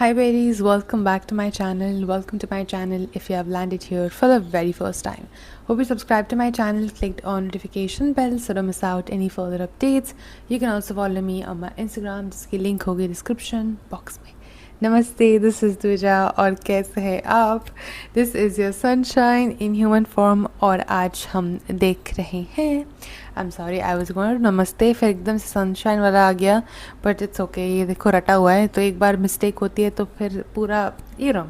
Hi berries, welcome back to my channel. Welcome to my channel if you have landed here for the very first time. Hope you subscribed to my channel, clicked on notification bell so don't miss out any further updates. You can also follow me on my Instagram जिसकी link होगी description box में. नमस्ते, this is दूजा और कैसे हैं आप? This is your sunshine in human form और आज हम देख रहे हैं I am sorry I was going नमस्ते फिर एकदम से सनशाइन वाला आ गया बट इट्स ओके ये देखो रटा हुआ है तो एक बार मिस्टेक होती है तो फिर पूरा you know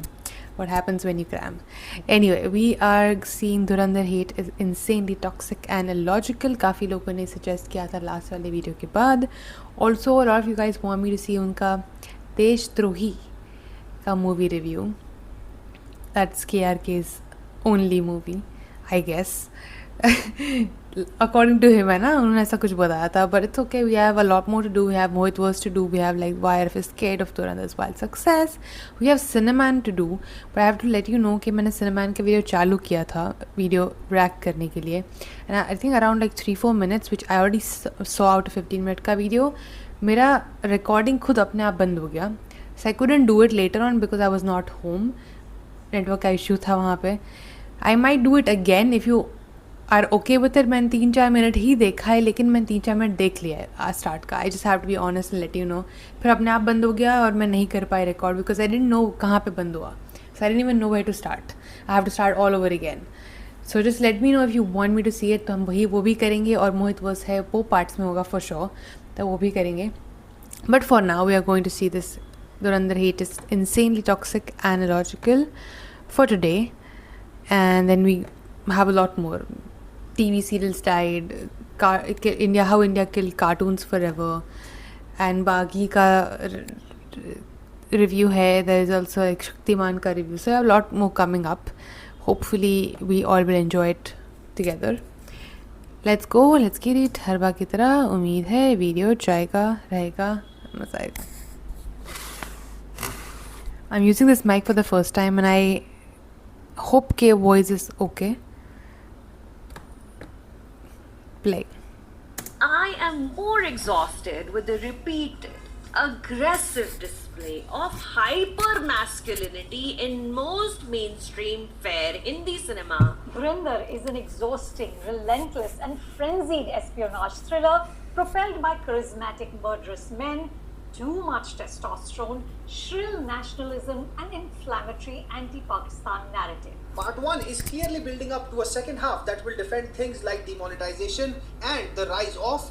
what happens when you cram. Anyway, we are seeing Dhurandhar Hate is insanely toxic and illogical. काफ़ी लोगों ने suggest किया था लास्ट वाले वीडियो के बाद. Also, a lot of you guys want me to see उनका देशद्रोही का movie review. That's KRK's only movie, I guess. According to him है ना, उन्होंने ऐसा कुछ बताया था. But it's okay, we have a lot more to do. We have Mohit Wars to do. We have like YRF is scared of Dhurandhar's wild success. We have Cineman to do. But I have to let you know कि मैंने Cineman का video चालू किया था video react करने के लिए. And I think around like 3-4 minutes which I already saw out of 15 minute का वीडियो मेरा रिकॉर्डिंग खुद अपने आप बंद हो गया. सो आई couldn't do it later on because I was not home. Network का इशू था वहाँ पे. I might do it again if you are okay with it. मैंने 3-4 मिनट ही देखा है लेकिन मैंने 3-4 मिनट देख लिया है स्टार्ट का. I just have to be honest let you know. फिर अपने आप बंद हो गया और मैं नहीं कर पाई record because I didn't know कहाँ पे बंद हुआ. So I didn't even know where to start. I have to start all over again. So just let me know if you want me to see it. तो हम वो भी करेंगे और मोहित वर्स है वो पार्ट्स में होगा फॉर श्योर तो वो भी करेंगे. But for now, we are going to see this Dhurandhar Hate is insanely toxic and illogical for today. And then we have a lot more. TV serials died, how India killed cartoons forever. And Baghi ka review hai. There is also like Shaktiman ka review. So I have a lot more coming up. Hopefully, we all will enjoy it together. Let's go let's get it. हर बार की तरह उम्मीद है video जाएगा रहेगा मज़ा आएगा. I am using this mic for the first time and I hope के voice is okay. Play. I am more exhausted with the repeated, aggressive display of hyper masculinity in most mainstream fare Hindi cinema. Dhurandhar is an exhausting, relentless, and frenzied espionage thriller propelled by charismatic, murderous men, too much testosterone, shrill nationalism, and inflammatory anti-Pakistan narrative. Part 1 is clearly building up to a second half that will defend things like demonetization and the rise of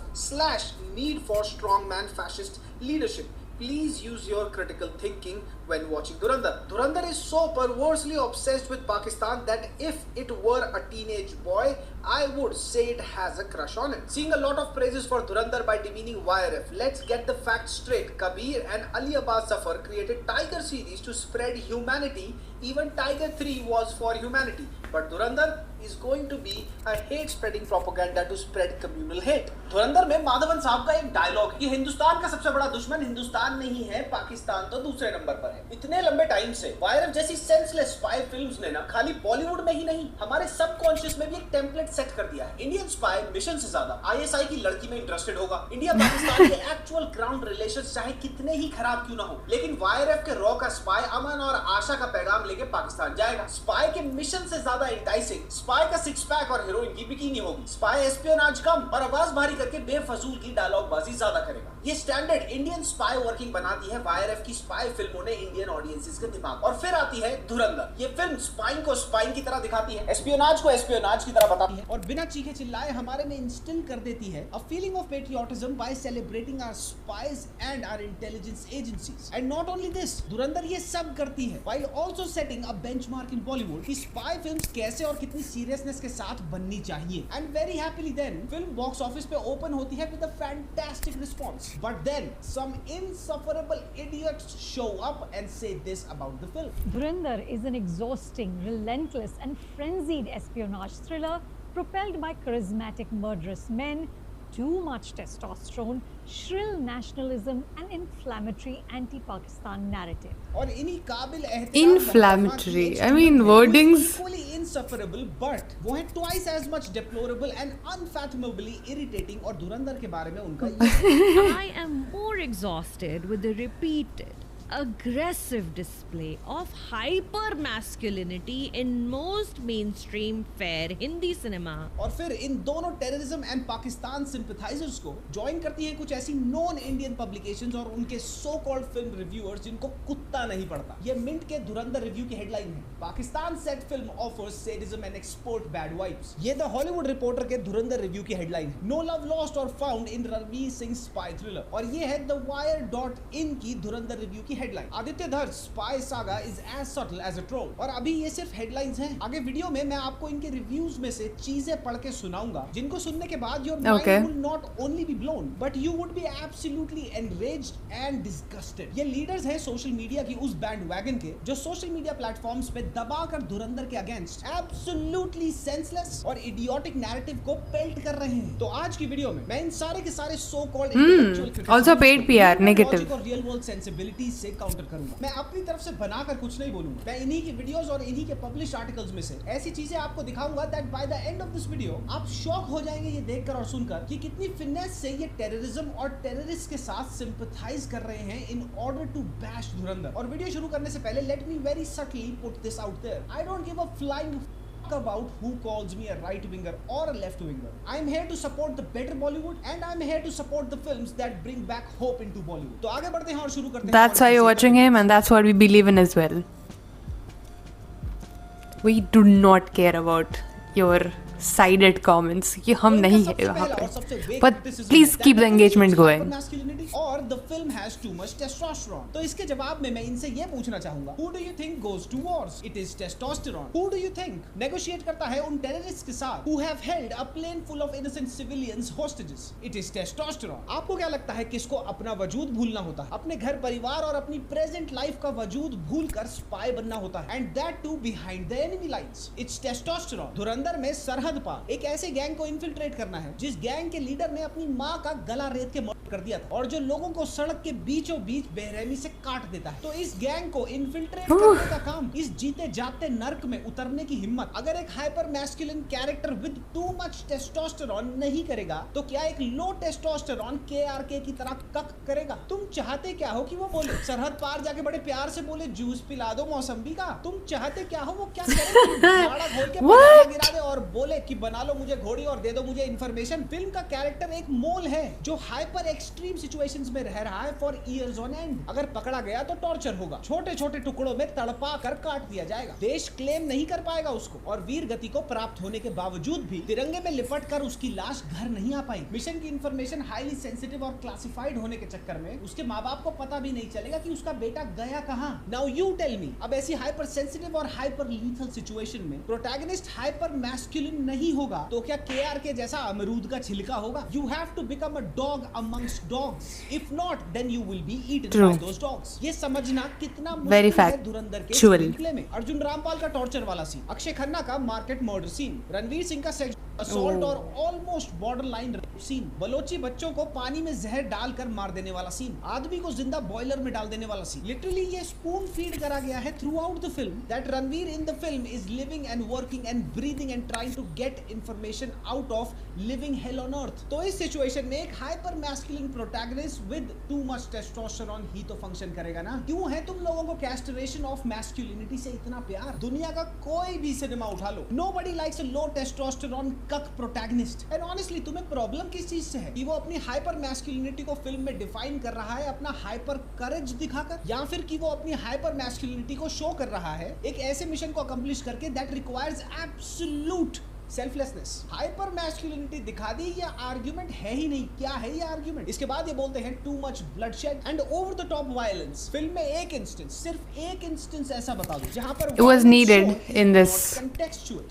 / need for strongman fascist leadership. Please use your critical thinking when watching Dhurandhar. Dhurandhar is so perversely obsessed with Pakistan that if it were a teenage boy, I would say it has a crush on it. Seeing a lot of praises for Dhurandhar by demeaning YRF. Let's get the facts straight. Kabir and Ali Abbas Zafar created Tiger series to spread humanity. Even Tiger 3 was for humanity. But Dhurandhar is going to be a hate-spreading propaganda to spread communal hate. धुरंधर में माधवन साहब का एक dialogue कि हिंदुस्तान का सबसे बड़ा दुश्मन हिंदुस्तान नहीं है, पाकिस्तान तो दूसरे नंबर पर है. इतने लंबे टाइम से वायरफ जैसी सेंसलेस स्पाई फिल्म्स ने ना खाली बॉलीवुड में ही नहीं हमारे सबकॉन्शियस में भी एक टेम्पलेट सेट कर दिया है. इंडियन स्पाई मिशन से ज्यादा आईएसआई की लड़की में इंटरेस्टेड होगा. इंडिया पाकिस्तान के एक्चुअल ग्राउंड रिलेशंस चाहे कितने ही खराब क्यों ना हो, लेकिन वायरफ के रॉ का स्पाई अमन और आशा का पैगाम लेके पाकिस्तान जाएगा. स्पाई के मिशन से ज्यादा इंटाइसिंग स्पाई का सिक्स पैक और हीरोइन की बिकिनी होगी. स्पाई एस्पियोनाज कम और आवाज भारी करके बेफजूल की डायलॉगबाजी ज्यादा करेगा. ये स्टैंडर्ड इंडियन स्पाई वर्किंग बनाती है वायरफ की स्पाई फिल्मों ने इंडियन ऑडियंसेस के दिमाग. और फिर आती है धुरंधर. ये फिल्म स्पाइन को स्पाइन की तरह दिखाती है, एस्पियोनाज को एस्पियोनाज की तरह बताती है और बिना चीखे चिल्लाए हमारे में इंस्टिल कर देती है a feeling of patriotism by celebrating our spies and our intelligence agencies. And not only this, धुरंधर ये सब करती है while also setting a benchmark in Bollywood कि स्पाई फिल्म्स कैसे और कितनी सीरियसनेस के साथ बननी चाहिए. And very happily then film box office पे ओपन होती है with a fantastic response. But then some insufferable idiots show up and say this about the film. Dhurandhar is an exhausting, relentless, and frenzied espionage thriller propelled by charismatic, murderous men, too much testosterone, shrill nationalism, and inflammatory anti-Pakistan narrative. और इन्हीं काबिल Inflammatory. I mean, wordings. Equally insufferable, but वो है twice as much deplorable and unfathomably irritating. और धुरंधर के बारे में उनका I am more exhausted with the repeated, aggressive display of hyper masculinity in most mainstream fare Hindi cinema. और फिर इन दोनों टेररिज्म एंड पाकिस्तान सिंपैथाइजर्स को ज्वाइन करती हैं कुछ ऐसी नॉन इंडियन पब्लिकेशंस और उनके सो कॉल्ड फिल्म रिव्यूअर्स जिनको कुत्ता नहीं पड़ता। ये मिंट के धुरंधर रिव्यू की हेडलाइन है, Pakistan set film offers sadism and export bad vibes. ये द हॉलीवुड रिपोर्टर के धुरंधर रिव्यू की हेडलाइन है, नो लव लॉस्ट और found in Ranveer Singh spy thriller. और ये है द wire.in की धुरंधर रिव्यू की headline, Aditya Dhar spy saga is as subtle as a troll. और अभी ये सिर्फ हेडलाइंस हैं, आगे वीडियो में मैं आपको इनके रिव्यूज में से चीजें पढ़ के सुनाऊंगा जिनको सुनने के बाद your mind will not only B blown but you would be absolutely enraged and disgusted. ये लीडर्स हैं सोशल मीडिया की उस बैंडवैगन के जो सोशल मीडिया प्लेटफॉर्म्स पे दबाकर धुरंधर के अगेंस्ट एब्सोल्युटली सेंसलेस और इडियोटिक नैरेटिव को पेल्ट कर रहे हैं। तो आज की वीडियो में मैं इन सारे के सारे so called also paid PR negative और रियल वर्ल्ड सेंसिबिलिटीज से काउंटर करूंगा। मैं अपनी तरफ से बनाकर कुछ नहीं बोलूंगा, मैं इन्हीं की वीडियोस और इन्हीं के पब्लिश आर्टिकल्स में से ऐसी चीजें आपको दिखाऊंगा that by the end of this video आप शॉक हो जाएंगे ये देखकर और सुनकर कि कितनी फिनेस से ये टेररिज्म और टेररिस्ट के साथ सिंपैथाइज कर रहे हैं इन ऑर्डर टू बैश धुरंधर। और वीडियो शुरू करने से पहले let me very subtly put this out there, I don't give a flying about who calls me a right winger or a left winger. I'm here to support the better Bollywood and I'm here to support the films that bring back hope into Bollywood. तो आगे बढ़ते हैं और शुरू करते हैं। That's why you're watching him and that's what we believe in as well. We do not care about your sided comments. ये हम नहीं है वहाँ पे, but please keep the engagement going. और the film has too much testosterone. तो इसके जवाब में मैं इनसे ये पूछना चाहूंगा, Who do you think goes to wars? It is testosterone. Who do you think negotiate करता है उन terrorists के साथ who have held a plane full of innocent civilians hostages? It is testosterone. आपको क्या लगता है किसको अपना वजूद भूलना होता है, अपने घर परिवार और अपनी प्रेजेंट लाइफ का वजूद भूलकर स्पाई बनना होता है, and that too behind the enemy lines? It's testosterone. धुरंधर में सरहद पार एक ऐसे गैंग को इन्फिल्ट्रेट करना है जिस गैंग के लीडर ने अपनी माँ का गला रेत के मर्डर कर दिया था और जो लोगों को सड़क के बीचों बीच बेरहमी से काट देता है। तो इस गैंग को इन्फिल्ट्रेट करने का काम, इस जीते जागते नर्क में उतरने की हिम्मत अगर एक hyper masculine character with too much testosterone नहीं करेगा तो क्या एक लो टेस्टोस्टेरोन केआरके की तरह कक करेगा? तुम चाहते क्या हो कि वो बोले सरहद पार जाके बड़े प्यार से बोले जूस पिला दो मौसम्बी का? तुम चाहते क्या हो वो क्या करे? झाड़ा घोल के पहाड़ गिरा दे और बोले कि बना लो मुझे घोड़ी और दे दो मुझे इंफॉर्मेशन। फिल्म का कैरेक्टर एक मोल है जो हाइपर एक्सट्रीम सिचुएशंस में रह रहा है फॉर इयर्स ऑन एंड। अगर पकड़ा गया तो टॉर्चर होगा, छोटे छोटे टुकड़ों में तड़पा कर काट दिया जाएगा, देश क्लेम नहीं कर पाएगा उसको और वीर गति को प्राप्त होने के बावजूद भी तिरंगे में लिपट कर उसकी लाश घर नहीं आ पाई। मिशन की इंफॉर्मेशन हाईली सेंसिटिव और क्लासिफाइड होने के चक्कर में उसके माँ बाप को पता भी नहीं चलेगा कि उसका बेटा गया कहाँ। नाउ यू टेल मी, अब ऐसी हाइपर सेंसिटिव और हाइपर लीथल सिचुएशन में प्रोटैगनिस्ट हाइपर मैस्कुलिन नहीं होगा तो क्या केआरके जैसा अमरूद का छिलका होगा? You have to become a dog amongst dogs. If not, then you will be eaten by those dogs. ये समझना कितना मुश्किल है धुरंधर के स्क्रीनप्ले में। अर्जुन रामपाल का टॉर्चर वाला सीन, अक्षय खन्ना का market murder scene, Ranveer Singh का सेक्स असॉल्ट और ऑलमोस्ट बॉर्डरलाइन सीन, बलोची बच्चों को पानी में जहर डालकर मार देने वाला सीन, आदमी को जिंदा बॉयलर में डाल देने वाला सीन। लिटरली ये स्पून फीड करा गया है throughout the film that Ranveer in the film is living and working and breathing and trying to get information out of living hell on earth. तो इस सिचुएशन में एक hyper masculine protagonist with too much testosterone ही तो function करेगा ना। क्यों है तुम लोगों को कैस्ट्रेशन ऑफ मैस्कुलिनिटी से इतना प्यार? दुनिया का कोई भी सिनेमा उठा लो, nobody likes a low testosterone cuck protagonist. And honestly तुम्हें प्रॉब्लम किस चीज से है कि वो अपनी हाइपर मैस्कुलिनिटी को फिल्म में डिफाइन कर रहा है अपना हाइपर करेज दिखाकर, या फिर कि वो अपनी हाइपर मैस्कुलिनिटी को शो कर रहा है एक ऐसे मिशन को अकम्प्लिश करके that requires absolute selflessness. Hyper masculinity दिखा दी, ये आर्ग्यूमेंट है ही नहीं। क्या है ये आर्ग्यूमेंट? इसके बाद ये बोलते हैं to much bloodshed and over the top violence. Film में एक इंस्टेंस, सिर्फ एक इंस्टेंस ऐसा बता दो जहां पर it was needed in this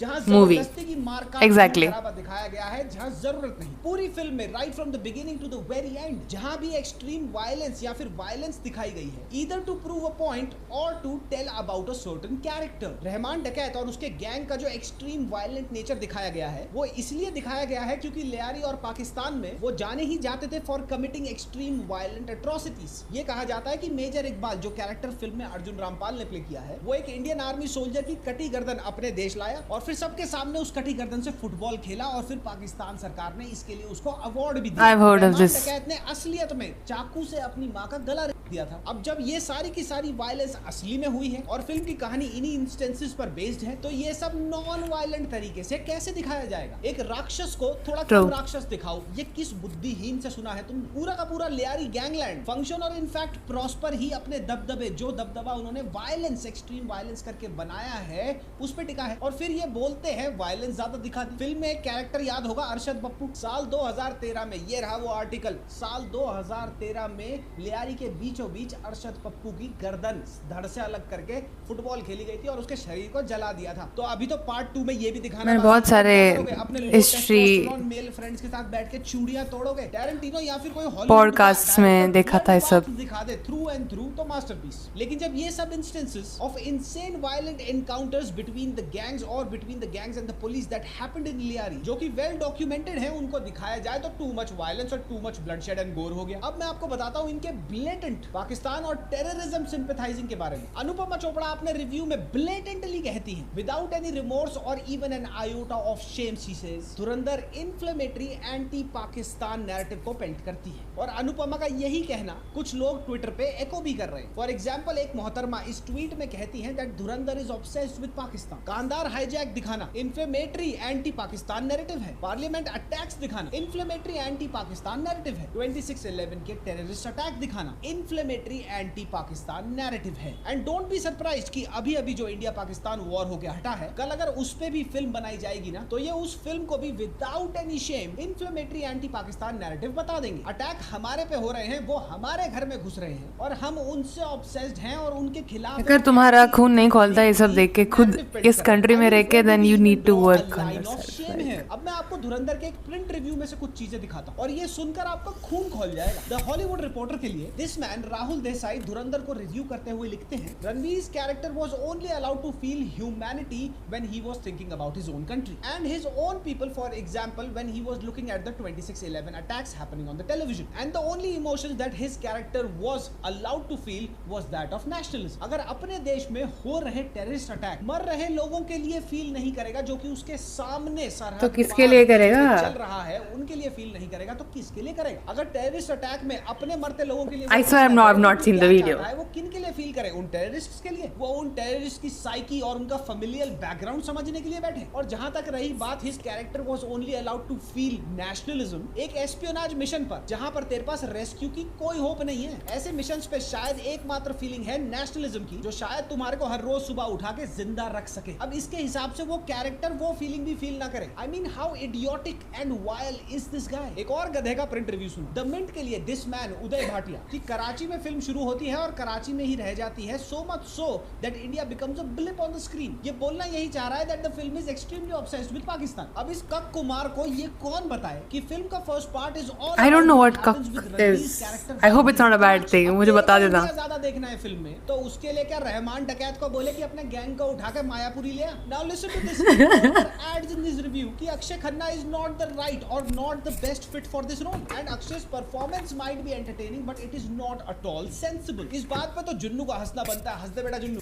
जहां movie जबरदस्ती की मारकाट exactly दिखाया गया है जहां जरूरत नहीं। पूरी फिल्म में right from the beginning to the very end जहां भी एक्सट्रीम वायलेंस या फिर वायलेंस दिखाई गई है either to prove a point और to tell about a certain character. Rehman Dakait और उसके गैंग का जो एक्सट्रीम वायलेंट नेचर दिखाया गया है वो इसलिए दिखाया गया है क्योंकि लियारी और पाकिस्तान में वो जाने ही जाते थे for committing extreme violent atrocities. ये कहा जाता है कि मेजर इकबाल जो कैरेक्टर फिल्म में अर्जुन रामपाल ने प्ले किया है वो एक इंडियन आर्मी सोल्जर की कटी गर्दन अपने देश लाया और फिर सबके सामने उस कटी गर्दन से फुटबॉल खेला और फिर पाकिस्तान सरकार ने इसके लिए उसको अवार्ड भी दिया। I've heard of this. डकैत ने असलियत में चाकू से अपनी माँ का गला दिया था। अब जब ये सारी की सारी वायलेंस असली में हुई है और फिल्म की कहानी इन्हीं इंस्टेंसेस पर बेस्ड है, तो ये सब नॉन वायलेंट तरीके से कैसे दिखाया जाएगा? एक राक्षस को थोड़ा कम राक्षस दिखाओ, ये किस बुद्धिहीन से सुना है तुम? पूरा का पूरा लियारी गैंगलैंड फंक्शन और इनफैक्ट प्रॉस्पर ही अपने दबदबे, जो दबदबा उन्होंने वायलेंस, एक्सट्रीम वायलेंस करके बनाया है, उस पे टिका है। और फिर ये बोलते हैं वायलेंस ज्यादा दिखा दी। फिल्म में एक कैरेक्टर याद होगा, अरशद बप्पू। साल 2013 में ये रहा वो आर्टिकल, साल 2013 में लियारी के बीचों बीच अरशद पप्पू की गर्दन धड़ से अलग करके फुटबॉल खेली गई थी और उसके शरीर को जला दिया था। तो अभी तो पार्ट 2 में ये भी दिखाना, बहुत सारे अपने हिस्ट्री मेल फ्रेंड्स के साथ बैठ के चूड़ियां तोड़ोगे। टैरेंटिनो या फिर कोई पॉडकास्ट में देखा था ये सब, दिखा दे थ्रू एंड थ्रू, तो मास्टरपीस। लेकिन जब ये सब instances of insane violent encounters between the gangs और between the gangs and the police that happened in Lyari, जो कि वेल डॉक्यूमेंटेड है, उनको दिखाया जाए तो टू मच वायलेंस और too much bloodshed and gore हो गया। अब मैं आपको बताता हूं इनके ब्लेटेंट पाकिस्तान और टेररिज्म सिंपैथाइजिंग के बारे में। अनुपमा चोपड़ा अपने रिव्यू में ब्लेटेंटली कहती हैं, विदाउट एनी रिमोर्स और even an iota of shame, she says, Dhurandhar inflammatory anti Pakistan narrative को पेंट करती है। और अनुपमा का यही कहना कुछ लोग ट्विटर पे एको भी कर रहे हैं। फॉर एग्जांपल, एक मोहतरमा इस ट्वीट में कहती हैं that Dhurandhar is obsessed with Pakistan. Kandahar hijack दिखाना इन्फ्लेमेटरी एंटी पाकिस्तान नैरेटिव है। पार्लियामेंट अटैक्स दिखाना इन्फ्लेमेटरी एंटी पाकिस्तान नैरेटिव है। 26/11 के टेररिस्ट अटैक दिखाना इन्फ्लेमेटरी एंटी पाकिस्तान नैरेटिव है। एंड डोंट बी सरप्राइज्ड कि अभी अभी जो इंडिया पाकिस्तान वॉर होके हटा है, कल अगर उस पे भी फिल्म बनाई जाएगी ना, तो ये उस फिल्म को भी without any shame inflammatory anti Pakistan narrative बता देंगे। अटैक हमारे पे हो रहे हैं, वो हमारे घर में घुस रहे हैं और हम उनसे ऑब्सेस्ड हैं और उनके खिलाफ। अगर तुम्हारा खून नहीं खोलता ये सब देख के, खुद इस कंट्री में रह के, then you need to work on yourself. अब मैं आपको धुरंधर के एक प्रिंट रिव्यू में से कुछ चीजें दिखाता हूं और ये सुनकर आपका खून खोल जाएगा। द हॉलीवुड रिपोर्टर के लिए दिस मैन राहुल देसाई धुरंधर को रिव्यू करते हुए लिखते हैं, रणवीर's character was only allowed to feel humanity when he was thinking about his own country and his own people. For example, when he was looking at the 26/11 attacks happening on the television, and the only emotions that his character was allowed to feel was that of nationalism. अगर अपने देश में हो रहे terrorist attack, मर रहे लोगों के लिए फील नहीं करेगा, जो कि उसके सामने सरहद तो किसके लिए करेगा? चल रहा है, उनके लिए फील नहीं करेगा तो किसके लिए करेगा? अगर टेररिस्ट अटैक में अपने मरते लोगों के लिए, I swear I've not seen the video. वो किन के लिए फील करे? उन टेररिस्ट्स के लिए। वो उन टेररिस्ट की साइकी और उनका फैमिलियल बैकग्राउंड समझने के लिए बैठे। और जहां तक रही बात, his character was only allowed to feel nationalism, एक एस्पियोनाज मिशन पर, जहां पर तेरे पास रेस्क्यू की कोई होप नहीं है। ऐसे मिशंस पे शायद एकमात्र फीलिंग है नेशनलिज्म की, जो शायद तुम्हारे को हर रोज सुबह उठा के जिंदा रख सके। अब इसके हिसाब से वो कैरेक्टर वो फीलिंग भी फील ना करे। I mean how idiotic and while is this guy. एक और गधे का प्रिंट रिव्यू सुनो। द मिंट के लिए दिस मैन उदय भाटिया कि कराची में फिल्म शुरू होती है और कराची में ही रह जाती है, so much so that India becomes a blip on the screen. ये बोलना यही चाह रहा है that the film is extremely obsessed with Pakistan. अब इस कक कुमार को ये कौन बताए कि फिल्म का first part is all, I don't know what कक is. I hope it's not a bad thing. मुझे बता देना। ज्यादा देखना है फिल्म में तो उसके लिए क्या रहमान डकैत को बोले कि अपने गैंग को उठा के मायापुरी ले आ। Now listen to this ads in this review कि Akshaye Khanna is not the right और not the best fit for this role and अक्षय's performance might be entertaining but it is not at all sensible. इस बात पे तो जुन्नू का हंसना बनता है। हंस दे बेटा Junnu.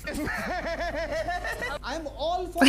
I am all for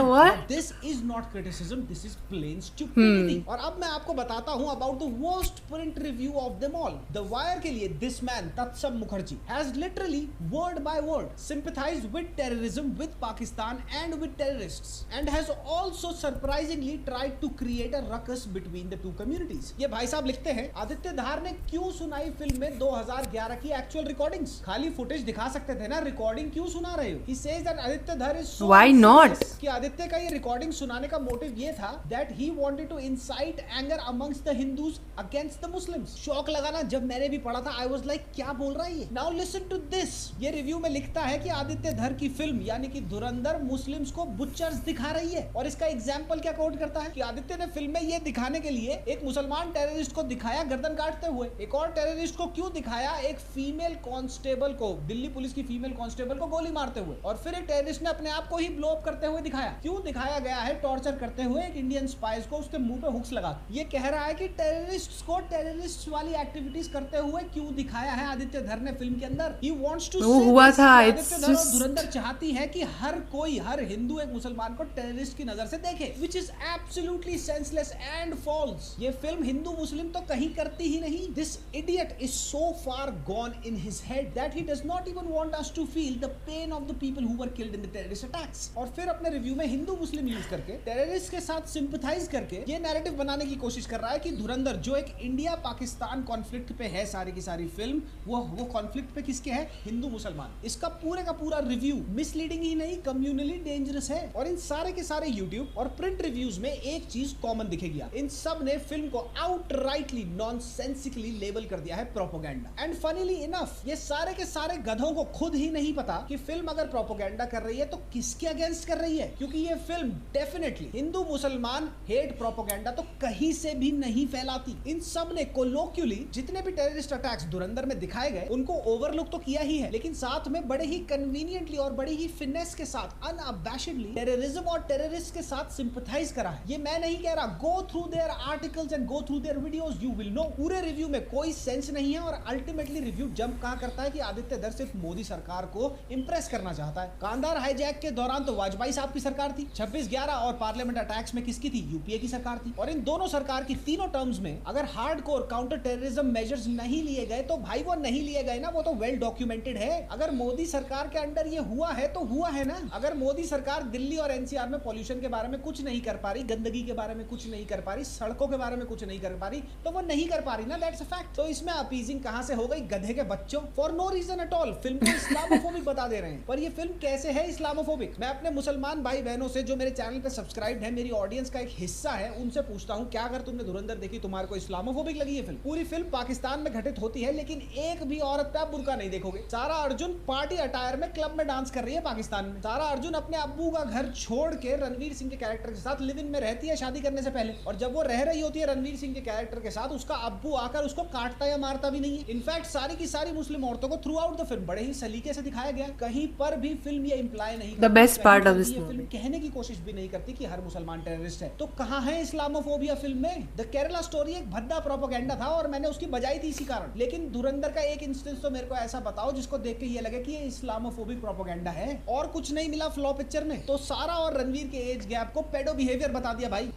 What? This is not criticism, this is plain stupidity. और अब मैं आपको बताता हूं about the worst print review of them all. The Wire के लिए this man Tatsam Mukherjee has literally word by word sympathized with terrorism with Pakistan and with terrorists and has also surprisingly tried to create a ruckus between the two communities. ये भाई साहब लिखते हैं, आदित्य धार ने क्यों सुनाई फिल्म में 2011 की एक्चुअल रिकॉर्डिंग्स? खाली फुटेज दिखा सकते थे ना, रिकॉर्डिंग क्यों सुना रहे हो? He says that Aditya Dhar is so Why not? कि आदित्य का ये रिकॉर्डिंग सुनाने का मोटिव ये था that he wanted to incite anger amongst the Hindus against the Muslims. शौक लगाना जब मैंने भी पढ़ा था, I was like क्या बोल रहा है ये? Now listen to this. ये रिव्यू में लिखता है कि आदित्य धर की फिल्म यानी कि धुरंधर मुस्लिम्स को बुचर्स दिखा रही है। और इसका एग्जांपल क्या कोट करता है कि आदित्य ने फिल्म में ये दिखाने के लिए एक मुसलमान टेररिस्ट को दिखाया गर्दन काटते हुए, एक और टेररिस्ट को क्यों दिखाया, एक फीमेल कांस्टेबल को, दिल्ली पुलिस की फीमेल कांस्टेबल को गोली मारते हुए, और फिर एक टेररिस्ट ने अपने आप को ही ब्लो अप करते हुए दिखाया। क्यों दिखाया गया है टॉर्चर करते हुए एक इंडियन स्पाइस को उसके मुंह पे हुक्स लगा? ये कह रहा है कि टेररिस्ट्स को टेररिस्ट वाली एक्टिविटीज करते हुए क्यों दिखाया है आदित्य धर ने फिल्म के अंदर। ही वांट्स टू वो हुआ था, आदित्य धर और धुरंधर चाहती है कि हर कोई, हर हिंदू एक मुसलमान को टेररिस्ट की नजर से देखे, which is absolutely senseless and false. walls. ये फिल्म हिंदू मुस्लिम तो कहीं करती ही नहीं. This idiot is so far gone in his head that he does not even want us to feel the pain of the people who were killed in the terrorist attacks. और फिर अपने review में Hindu Muslim use करके terrorist के साथ sympathise करके ये narrative बनाने की कोशिश कर रहा है कि धुरंधर जो एक इंडिया पाकिस्तान कॉन्फ्लिक्ट पे है सारी की सारी फिल्म, वो कॉन्फ्लिक्ट पे किसके है? हिंदू मुसलमान. इसका पूरे का पूरा रिव्यू मिसलीडिंग ही नहीं, कम्युनली डेंजरस है. और इन सारे के सारे यूट्यूब और प्रिंट रिव्यूज में एक चीज कॉमन दिखेगी, इन सब ने फिल्म को आउटराइटली नॉनसेंसिकली लेबल कर दिया है प्रोपोगेंडा. एंड फनीली इनफ ये सारे के सारे गधों को खुद ही नहीं पता कि फिल्म अगर प्रोपोगेंडा कर रही है तो किसके अगेंस्ट कर रही है, क्योंकि ये फिल्म डेफिनेटली हिंदू मुसलमान हेट प्रोपोगेंडा तो कहीं से भी नहीं फैलाती. इन सब ने कोलोक्युली जितने भी टेररिस्ट अटैक्स धुरंधर में दिखाए गए उनको ओवरलुक तो किया ही है, लेकिन साथ में बड़े ही कन्वीनियंटली और बड़े ही फिनेस के साथ अनअबैशेडली टेररिज्म और टेररिस्ट के साथ सिंपथाइज करा है. ये मैं नहीं कह रहा, go through their articles and go through their videos, you will know. पूरे रिव्यू में कोई सेंस नहीं है और अल्टीमेटली रिव्यू जंप कहां करता है कि आदित्य दर सिर्फ मोदी सरकार को इंप्रेस करना चाहता है. कांधार हाईजैक के दौरान तो वाजपेयी साहब की सरकार थी, 26/11 और पार्लियामेंट अटैक्स में किसकी थी? यूपीए की सरकार थी. और इन दोनों सरकार की तीनों टर्म्स में अगर हार्डकोर काउंटर टेररिज्म मेजर्स नहीं लिए गए तो भाई वो नहीं लिए गए ना, वो तो वेल डॉक्यूमेंटेड है. अगर मोदी सरकार के अंडर ये हुआ है तो हुआ है ना. अगर मोदी सरकार दिल्ली और एनसीआर में पॉल्यूशन के बारे में कुछ नहीं कर पा रही, गंदगी के बारे में कुछ नहीं कर पा रही, सड़कों के बारे में कुछ नहीं कर पा रही, तो वो नहीं कर पा रही ना, दैट्स अ फैक्ट. तो इसमें अपीजिंग कहां से हो गई? गधे के बच्चों, for no reason at all film को इस्लामोफोबिक बता दे रहे हैं. पर ये फिल्म कैसे है इस्लामोफोबिक? मैं अपने मुसलमान भाई बहनों से जो मेरे चैनल पे सब्सक्राइब है, मेरी ऑडियंस का एक हिस्सा है, उनसे पूछता हूं क्या अगर तुमने धुरंधर देखी तुम्हारे को इस्लामोफोबिक लगी ये फिल्म? पूरी फिल्म पाकिस्तान में घटित होती है लेकिन एक भी औरत पे आप बुर्का नहीं देखोगे. सारा अर्जुन पार्टी अटायर में क्लब में डांस कर रही है पाकिस्तान में. सारा अर्जुन अपने अब्बू का घर छोड़ के रणवीर सिंह के कैरेक्टर के साथ लिव इन में रहती है शादी करने से पहले, और जब वो रह रही होती है रणवीर सिंह के कैरेक्टर के साथ उसका अब्बू आकर उसको काटता या मारता भी नहीं है. इनफैक्ट सारी की सारी मुस्लिम औरतों को थ्रू आउट द फिल्म बड़े ही सलीके से दिखाया गया. कहीं पर भी फिल्म ये इंप्लाई नहीं The best part of this ये movie. फिल्म कहने की कोशिश भी नहीं करती कि हर मुसलमान टेररिस्ट है. तो कहां है इस्लामोफोबिया फिल्म में? द केरला स्टोरी एक भद्दा प्रोपेगेंडा था और मैंने उसकी बजाई थी इसी कारण. लेकिन धुरंधर का एक इंस्टेंस तो मेरे को ऐसा बताओ जिसको देख के ये लगे कि ये इस्लामोफोबिक प्रोपेगेंडा है. और कुछ नहीं मिला फ्लॉ पिक्चर में तो सारा और रणवीर के एज गैप को पेडो बिहेवियर बता दिया भाई.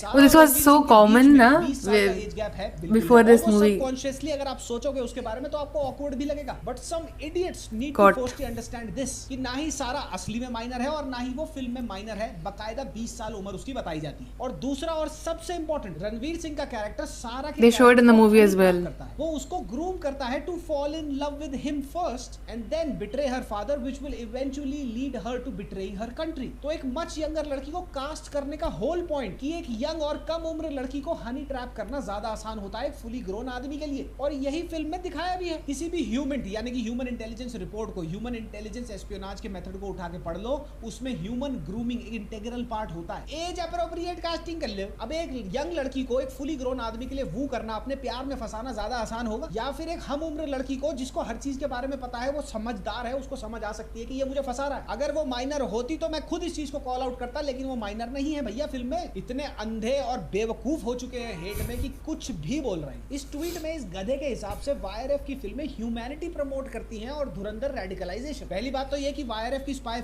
Well, this was so common ना before this movie. Consciously अगर आप सोचोगे उसके बारे में तो आपको awkward भी लगेगा. But some idiots need to Got. firstly understand this कि ना ही सारा असली में माइनर है और ना ही वो फिल्म में माइनर है. बकायदा 20 साल उम्र उसकी बताई जाती है. और दूसरा और सबसे इम्पोर्टेंट, रणवीर सिंह का कैरेक्टर सारा के They showed in the movie as well. वो उसको ग्रूम करता है to fall in love with him first and then betray her father which will eventually lead her to betraying her country. तो एक much younger लड़की को cast करने का होल पॉइंट कि एक यंग और कम उम्र लड़की को हनी ट्रैप करना ज्यादा आसान होता है फुली ग्रोन आदमी के लिए. और यही फिल्म में दिखाया भी है. किसी भी ह्यूमन यानी कि ह्यूमन इंटेलिजेंस रिपोर्ट को, ह्यूमन इंटेलिजेंस एस्पियोनाज के मेथड को उठा के पढ़ लो, उसमें ह्यूमन ग्रूमिंग एक इंटीग्रल पार्ट होता है. एज अप्रोप्रिएट कास्टिंग कर ले. अब एक यंग लड़की को एक फुली ग्रोन आदमी के लिए वू करना, अपने प्यार में फंसाना ज्यादा आसान होगा, या फिर एक हम उम्र लड़की को जिसको हर चीज के बारे में पता है, वो समझदार है, उसको समझ आ सकती है कि ये मुझे फंसा रहा है. अगर वो माइनर होती तो मैं खुद इस चीज को कॉल आउट करता, लेकिन वो माइनर नहीं है भैया. फिल्म में इतने अंधे और बेवकूफ हो चुके हैं हेट में कि कुछ भी बोल रहे हैं. इस ट्वीट में इस गधे के हिसाब से वाईआरएफ की फिल्में ह्यूमैनिटी प्रमोट करती हैं और धुरंधर रेडिकलाइजेशन. पहली बात तो ये कि वाईआरएफ की स्पाई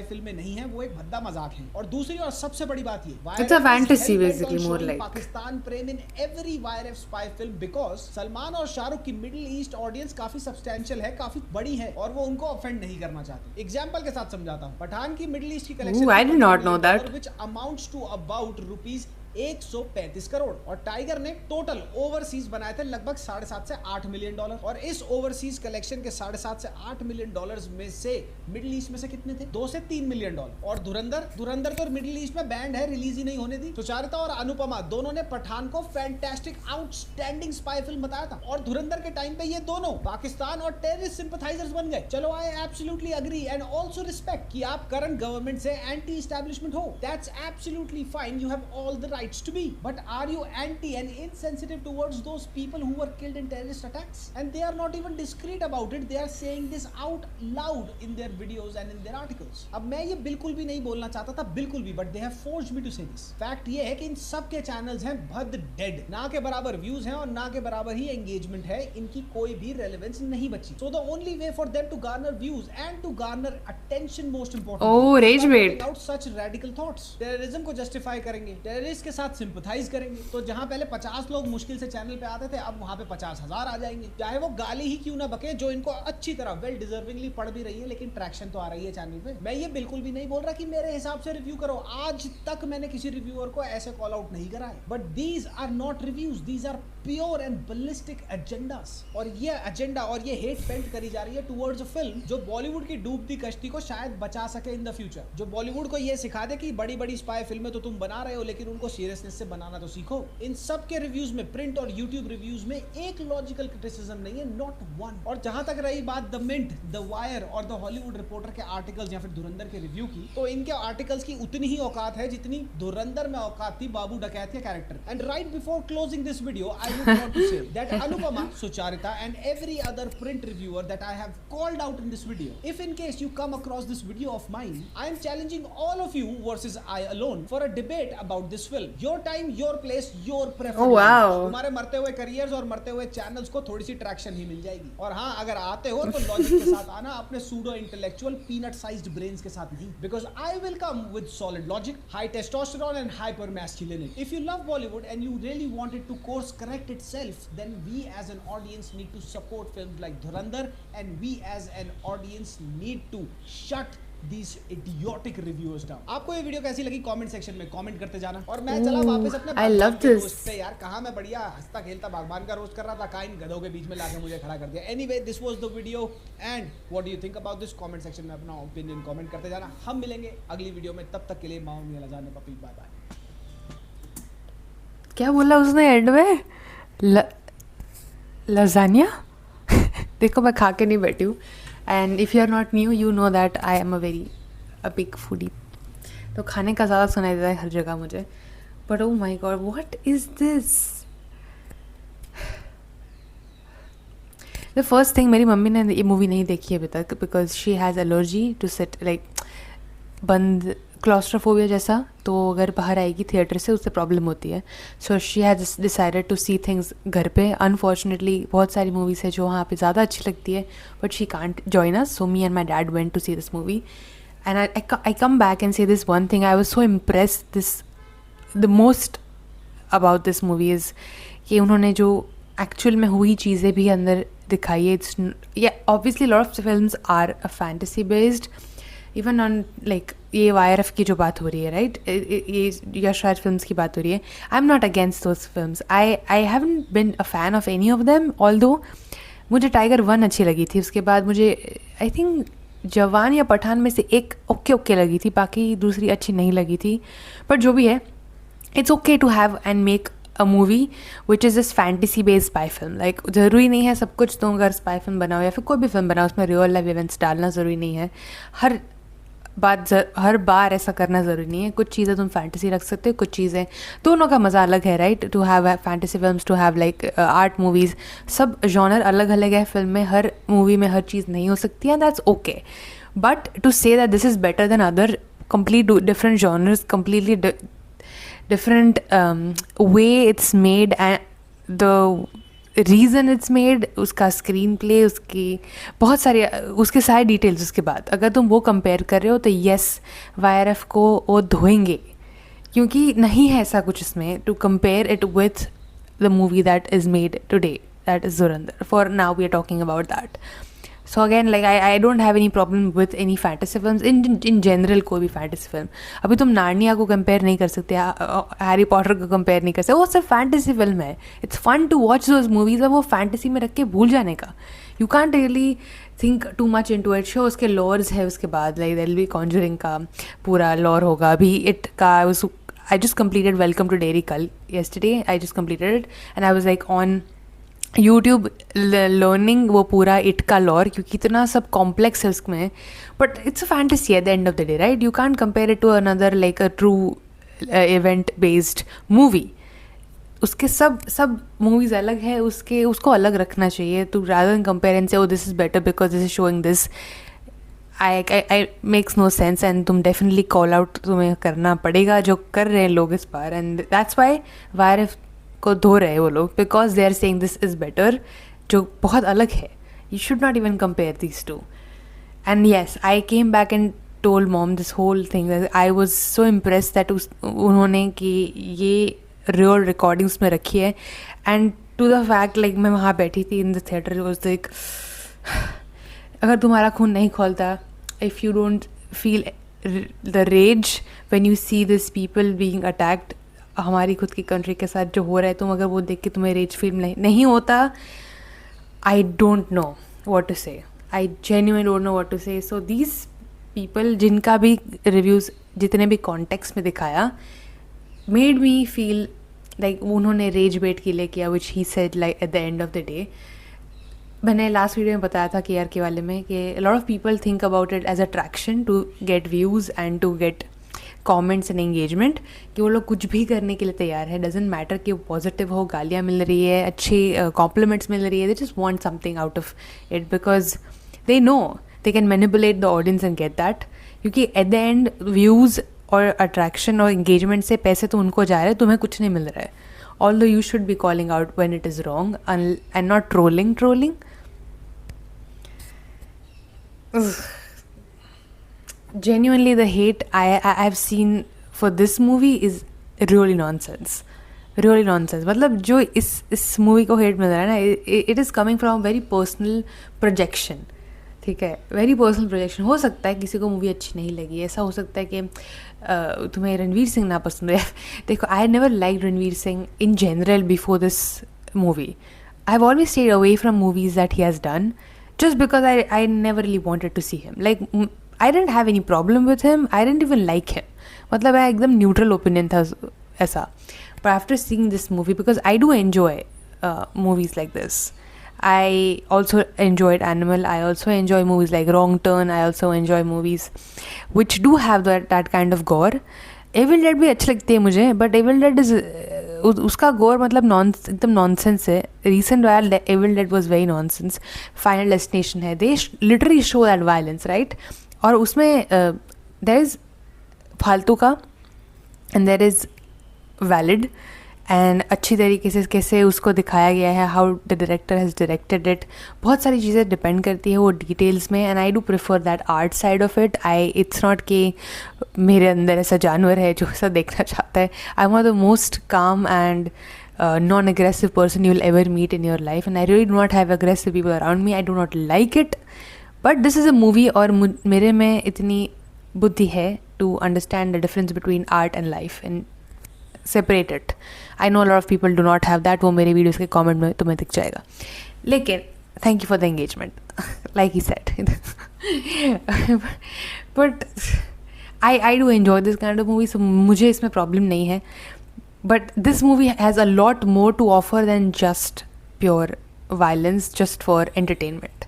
फिल्में नहीं है, वो एक भद्दा मजाक है. और दूसरी और सबसे बड़ी बात ये, It's a fantasy basically, more like. Pakistan Prem in every YRF spy film because Salman और शाहरुख की मिडिल ईस्ट ऑडियंस काफी सब्सटेंशियल है, काफी बड़ी है और वो उनको ऑफेंड नहीं करना चाहते. एग्जांपल के साथ समझाता हूं. पठान की मिडिल ईस्ट की collection I did not know that. which amounts to about rupees 135 crore. और टाइगर ने टोटल ओवरसीज बनाए थे लगभग 7.5 से 8 मिलियन डॉलर. और इस ओवरसीज कलेक्शन के 7.5 से 8 मिलियन डॉलर्स में से मिडिल ईस्ट में से कितने थे? 2 से 3 मिलियन डॉलर. और धुरंधर तो मिडिल ईस्ट में बैंड है, रिलीज ही नहीं होने दी. सुचारिता और अनुपमा दोनों ने पठान को फैंटास्टिक आउटस्टैंडिंग स्पाई फिल्म बताया था. और धुरंधर के टाइम पे ये दोनों पाकिस्तान और टेररिस्ट सिंपथाइजर्स बन गए. चलो I absolutely agree and also respect कि आप करंट गवर्नमेंट से एंटी एस्टैब्लिशमेंट हो. That's absolutely fine, you have all the right rights to be. But are you anti and insensitive towards those people who were killed in terrorist attacks? And they are not even discreet about it. They are saying this out loud in their videos and in their articles. अब मैं ये बिल्कुल भी नहीं बोलना चाहता था, बिल्कुल भी, but they have forced me to say this. Fact ये है कि इन सब के channels हैं भद dead, ना के बराबर views हैं और ना के बराबर ही engagement है, इनकी कोई भी relevance नहीं बची. So the only way for them to garner views and to garner attention, most important, Oh, rage bait. out such radical thoughts. Terrorism को justify करेंगे, terrorist के साथ sympathize करेंगे. तो जहाँ पहले 50 लोग मुश्किल से चैनल पे आते थे, अब वहाँ पे 50,000 आ जाएंगे. चाहे वो गाली ही क्यों ना बके, जो इनको अच्छी तरह वेल डिजर्विंगली पढ़ भी रही है, लेकिन ट्रैक्शन तो आ रही है चैनल पे. मैं ये बिल्कुल भी नहीं बोल रहा कि मेरे हिसाब से रिव्यू करो. आज तक मैंने किसी रिव्यूअर को ऐसे कॉल आउट नहीं करा है. But these are not reviews, these are pure and ballistic agendas. और ये एजेंडा और ये हेट पेंट करी जा रही है टुवर्ड्स अ फिल्म जो बॉलीवुड की डूबती कश्ती को शायद बचा सके इन द फ्यूचर. जो बॉलीवुड को ये सिखा दे कि बड़ी बड़ी स्पाई फिल्में तो तुम बना रहे हो, लेकिन उनको सीरियसनेस से बनाना तो सीखो. इन सब के रिव्यूज में, प्रिंट और यूट्यूब रिव्यूज में, एक लॉजिकल क्रिटिसिज्म नहीं है, नॉट वन. और जहां तक रही बात द मिंट, द वायर और द हॉलीवुड रिपोर्टर के आर्टिकल्स या फिर धुरंधर के रिव्यू की, तो इनके आर्टिकल्स की उतनी ही औकात है जितनी धुरंधर में औकात थी बाबू डकैत के character. And right before closing this video I would want to say that Anupama, Sucharita and every other print reviewer that I have called out in this video, if in case you come across this video of mine, I am challenging all of you versus I alone for a debate about this film. Your time, your place, your preference. Oh wow. तुम्हारे मरते हुए careers और मरते हुए channels को थोड़ी सी traction ही मिल जाएगी. और हाँ, अगर आते हो तो logic के साथ आना, अपने pseudo intellectual peanut sized brains के साथ नहीं. Because I will come with solid logic, high testosterone and hyper masculinity. If you love Bollywood and you really want it to course correct itself, then we as an audience need to support films like Dhurandhar, and we as an audience need to shut these idiotic reviewers down. आपको ये video कैसी लगी comment section में comment करते जाना. और मैं चला वापस अपने I love this. रोस्ट पे. यार कहाँ मैं बढ़िया हंसता खेलता बागबान का रोस्ट कर रहा था, कहाँ इन गधों के बीच में लाके मुझे खड़ा कर दिया. Anyway, this was the video and what do you think about this? Comment section में अपना ओपिनियन कमेंट करते जाना. हम मिलेंगे अगली वीडियो में, तब तक के लिए माओ मियां जाने पपी, बाय बाय. क्या बोला उसने एंड में? लजानिया. देखो मैं खा के नहीं बैठी हूँ. And if you are not new you know that I am a big foodie. तो खाने का ज़्यादा सुनाई देता है हर जगह मुझे. But oh my god, what is this? The first thing, मेरी मम्मी ने ये मूवी नहीं देखी अभी तक because she has allergy to sit like बंद क्लॉस्ट्रोफोबिया जैसा. तो अगर बाहर आएगी थिएटर से उससे प्रॉब्लम होती है. So she has decided to see things घर पे. अनफॉर्चुनेटली बहुत सारी मूवीज़ है जो वहाँ पे ज़्यादा अच्छी लगती है but she can't join us. So me and my dad went to see this movie and I come back and say this one thing. I was so impressed. This the most about this movie is कि उन्होंने जो actual में हुई चीज़ें भी अंदर दिखाई है. It's obviously lot of films are a fantasy based. Even on like ये YRF की जो बात हो रही है, राइट, ये यश राज फिल्म्स की बात हो रही है. I am not against those films. I haven't been a fan of any of them. Although मुझे टाइगर 1 अच्छी लगी थी. उसके बाद मुझे आई थिंक जवान या पठान में से एक ओके लगी थी, बाकी दूसरी अच्छी नहीं लगी थी. बट जो भी है, it's okay to have and make a movie which is this fantasy based spy film. Like ज़रूरी नहीं है सब कुछ तुम अगर स्पाई फिल्म बनाओ या फिर कोई भी फिल्म बनाओ उसमें रियल लाइफ इवेंट्स डालना ज़रूरी नहीं है. हर बार ऐसा करना ज़रूरी नहीं है. कुछ चीज़ें तुम फैंटेसी रख सकते हो, कुछ चीज़ें, दोनों का मज़ा अलग है, right. To have fantasy films, to have like art movies, सब जॉनर अलग अलग है फिल्म में. हर मूवी में हर चीज़ नहीं हो सकती है, that's okay. But to say that this is better than other complete different genres, completely different way it's made and the reason it's made, उसका स्क्रीन प्ले, उसकी बहुत सारे उसके सारे डिटेल्स. उसके बाद अगर तुम वो कंपेयर कर रहे हो तो येस YRF को वो धोएंगे क्योंकि नहीं है ऐसा कुछ इसमें to compare it with the movie that is made today, that is Dhurandhar. For now we are talking about that. So again like I don't have any problem with any fantasy films in general. कोई भी fantasy film, अभी तुम Narnia को compare नहीं कर सकते, Harry Potter को compare नहीं कर सकते, वो सिर्फ फैंटेसी फिल्म है. It's fun to watch those movies. अब वो फैंटेसी में रख के भूल जाने का. You can't really think too much into it. Show उसके लॉर्स है. उसके बाद like there will be Conjuring का पूरा लॉर होगा. अभी इट का I just completed Welcome to Derry कल yesterday. I just completed it and I was like on YouTube learning वो पूरा इट का लॉर क्योंकि इतना सब कॉम्प्लेक्स है उसमें. But it's a fantasy at the end of the day, right. You can't compare it to another like a true event based movie, उसके सब मूवीज़ अलग है, उसको अलग रखना चाहिए. तो rather than compare and say oh this is better because this is showing this, I makes no sense. And तुम डेफिनेटली कॉल आउट तुम्हें करना पड़ेगा जो कर रहे हैं लोग इस बार. एंड दैट्स वाई वायरफ को धो रहे हैं वो लोग, because they are saying this is better, जो बहुत अलग है. You should not even compare this to. And yes, I came back and told mom this whole thing. I was so impress that उन्होंने कि ये रियल रिकॉर्डिंग्स में रखी है. And to the fact like मैं वहाँ बैठी थी in the theatre, was like अगर तुम्हारा खून नहीं खोलता, if you don't feel the rage when you see this people being attacked, हमारी खुद की कंट्री के साथ जो हो रहा है, तुम अगर वो देख के तुम्हें रेज फील नहीं होता, I don't know what to say. I genuinely don't know what to say. So these people जिनका भी रिव्यूज़ जितने भी कॉन्टेक्स्ट में दिखाया, मेड मी फील लाइक उन्होंने रेज बेट के लिए किया, which he said like at the end of the day. मैंने लास्ट वीडियो में बताया था KR के वाले में कि lot of people think about it as attraction to get views and to get comments and engagement, कि वो लोग कुछ भी करने के लिए तैयार है. डजेंट मैटर कि वो पॉजिटिव हो, गालियाँ मिल रही है, अच्छी कॉम्प्लीमेंट्स मिल रही है, they just want something out of it because they know they can manipulate the audience and get that. क्योंकि एट द एंड व्यूज़ और अट्रैक्शन और एंगेजमेंट से पैसे तो उनको जा रहे हैं, तुम्हें कुछ नहीं मिल रहा है. Although you should be calling out when it is wrong and not trolling. Genuinely, the hate I've seen for this movie is really nonsense. मतलब जो इस मूवी को हेट मिल रहा है ना, it is coming from a very personal projection. ठीक है, very personal projection. हो सकता है किसी को मूवी अच्छी नहीं लगी, ऐसा हो सकता है कि तुम्हें रणवीर सिंह ना पसंद है. देखो, I never like Ranveer Singh in general before this movie. I have always stayed away from movies that he has done just because I never really wanted to see him. Like, I didn't have any problem with him. I didn't even like him. मतलब I एकदम neutral opinion था ऐसा. But after seeing this movie, because I do enjoy movies like this. I also enjoyed Animal. I also enjoy movies like Wrong Turn. I also enjoy movies which do have that kind of gore. Evil Dead भी अच्छी लगती है मुझे, but Evil Dead is उसका गोर मतलब एकदम nonsense है. रिसेंट वायल Evil Dead was very nonsense. Final Destination है, they literally show that violence, right. और उसमें देयर इज़ फालतू का and there is valid, and अच्छी तरीके से कैसे उसको दिखाया गया है, how the director has directed it. बहुत सारी चीज़ें डिपेंड करती है वो डिटेल्स में, and I do prefer that art side of it. It's not कि मेरे अंदर ऐसा जानवर है जो ऐसा देखना चाहता है. I am the most calm and non aggressive person you will ever meet in your life, and I really do not have aggressive people around me. I do not like it, but this is a movie, और मेरे में इतनी बुद्धि है to understand the difference between art and life and separate it. I know lot of people do not have that. वो मेरे videos के comment में तुम्हें दिख जाएगा. लेकिन thank you for the engagement, like he said. But I do enjoy this kind of movie, so मुझे इसमें प्रॉब्लम नहीं है. But this movie has a lot more to offer than just pure violence just for entertainment,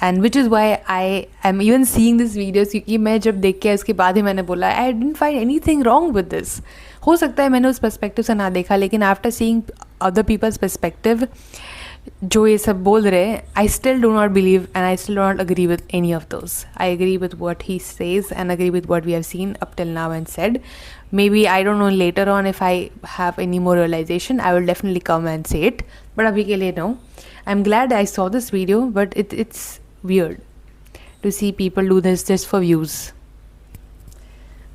and which is why I am even seeing this videos. क्योंकि मैं जब देख के उसके बाद ही मैंने बोला I didn't find any thing wrong with this. हो सकता है मैंने उस पर्सपेक्टिव से ना देखा, लेकिन after seeing other people's perspective जो ये सब बोल रहे हैं, I still do not believe and I still do not agree with any of those. I agree with what he says and agree with what we have seen up till now and said. Maybe I don't know later on if I have any more realization, I will definitely come and say it. But abhi ke liye no. I'm glad I saw this video, but it's weird to see people do this just for views.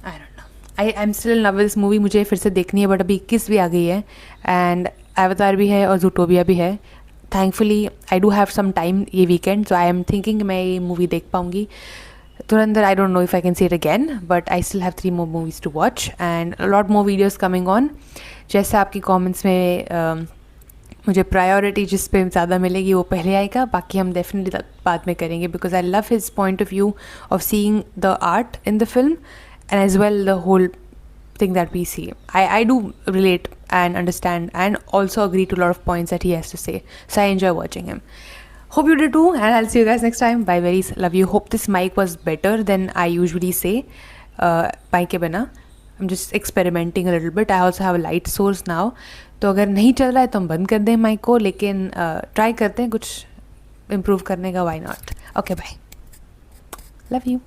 I don't know. I'm still in love with this movie. मुझे फिर से देखनी है, but अभी 21 भी आ गई है, and Avatar भी है और Zootopia भी है. Thankfully, I do have some time ये weekend, so I am thinking मैं ये movie देख पाऊँगी. Dhurandhar, I don't know if I can see it again, but I still have 3 more movies to watch and a lot more videos coming on. जैसे आपकी comments में मुझे priority जिस पे ज़्यादा मिलेगी वो पहले आएगा, बाकी हम डेफिनेटली बाद में करेंगे, because I love his point of view of seeing the art in the film and as well the whole thing that we see. I do relate and understand and also agree to a lot of points that he has to say. So I enjoy watching him. Hope you did too, and I'll see you guys next time. Bye, very love you. Hope this mic was better than I usually say. Mic के बिना I'm just experimenting a little bit. I also have a light source now. तो अगर नहीं चल रहा है तो हम बंद कर दें माइक को, लेकिन ट्राई करते हैं कुछ इम्प्रूव करने का. Why not? Okay, bye. Love you.